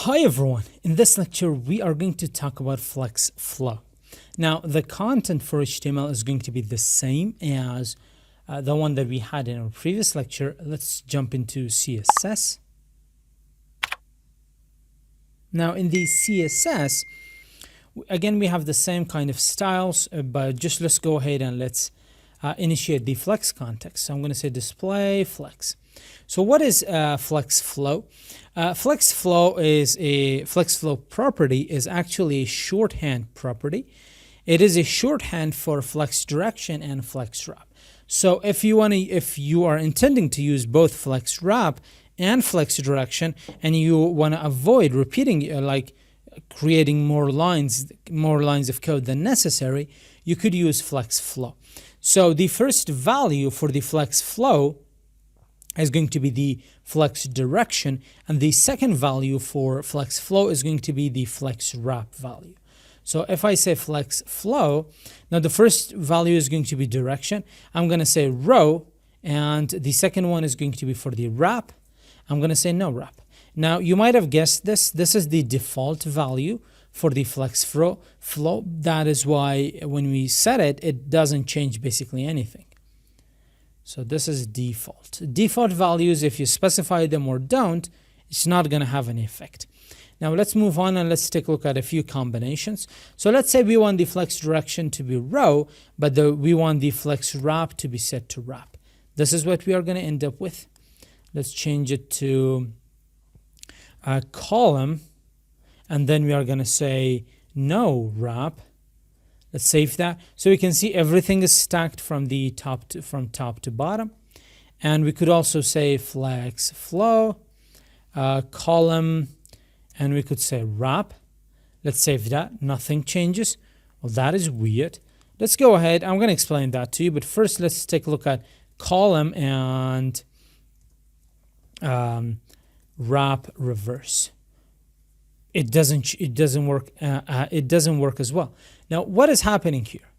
Hi everyone, in this lecture we are going to talk about Flex Flow. Now the content for HTML is going to be the same as the one that we had in our previous lecture. Let's jump into CSS. Now in the CSS, again we have the same kind of styles, but just let's go ahead and let's initiate the Flex context. So I'm going to say display Flex. So what is Flex Flow? Flex Flow property is actually a shorthand property. It is a shorthand for Flex Direction and Flex Wrap. So if you are intending to use both Flex Wrap and Flex Direction, and you want to avoid repeating like creating more lines of code than necessary, you could use Flex Flow. So the first value for the Flex Flow is going to be the Flex Direction, and the second value for Flex Flow is going to be the Flex Wrap value. So if I say Flex Flow, now the first value is going to be direction. I'm going to say row, and the second one is going to be for the wrap. I'm going to say no wrap. Now you might have guessed this. This is the default value for the Flex Flow. That is why when we set it, it doesn't change basically anything. So this is default. Default values, if you specify them or don't, it's not going to have any effect. Now let's move on and let's take a look at a few combinations. So let's say we want the Flex Direction to be row, but we want the Flex Wrap to be set to wrap. This is what we are going to end up with. Let's change it to a column, and then we are going to say no wrap. Let's save that. So we can see everything is stacked from the top to bottom. And we could also say Flex Flow, column, and we could say wrap. Let's save that. Nothing changes. Well, that is weird. Let's go ahead. I'm going to explain that to you, but first let's take a look at column and wrap reverse. It doesn't work as well. Now what is happening here?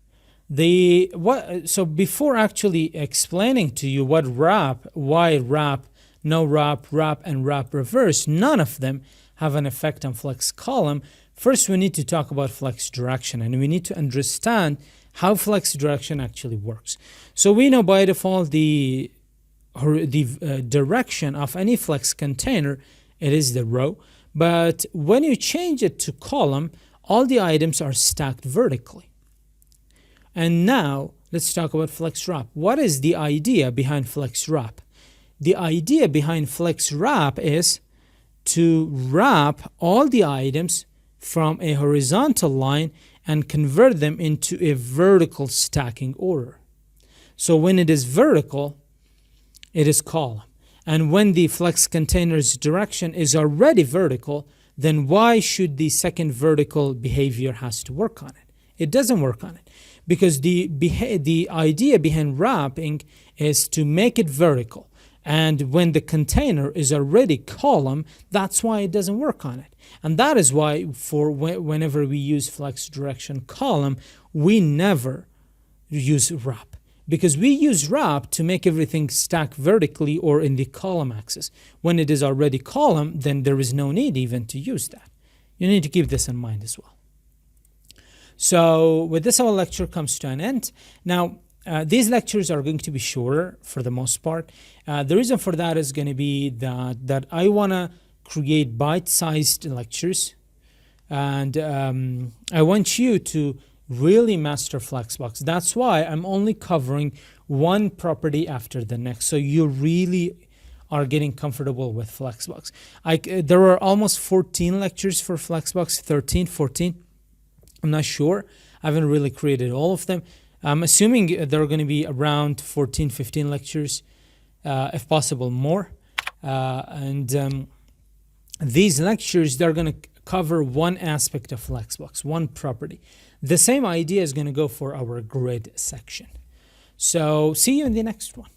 So before actually explaining to you what wrap, why wrap, no wrap, wrap, and wrap reverse, none of them have an effect on Flex Column. First we need to talk about Flex Direction, and we need to understand how Flex Direction actually works. So we know by default the direction of any Flex container, it is the row. But when you change it to column, all the items are stacked vertically. And now let's talk about Flex Wrap. What is the idea behind Flex Wrap? The idea behind Flex Wrap is to wrap all the items from a horizontal line and convert them into a vertical stacking order. So when it is vertical, it is column. And when the Flex container's direction is already vertical, then why should the second vertical behavior has to work on it? It doesn't work on it, because the idea behind wrapping is to make it vertical. And when the container is already column, that's why it doesn't work on it. And that is why whenever we use Flex Direction column, we never use wrap. Because we use wrap to make everything stack vertically or in the column axis. When it is already column, then there is no need even to use that. You need to keep this in mind as well. So with this, our lecture comes to an end. Now, these lectures are going to be shorter for the most part. The reason for that is going to be that I want to create bite-sized lectures. And I want you to really master Flexbox. That's why I'm only covering one property after the next. So you really are getting comfortable with Flexbox. There are almost 14 lectures for Flexbox, 13, 14. I'm not sure. I haven't really created all of them. I'm assuming there are going to be around 14, 15 lectures, if possible more. These lectures, they're going to cover one aspect of Flexbox, one property. The same idea is going to go for our grid section. So see you in the next one.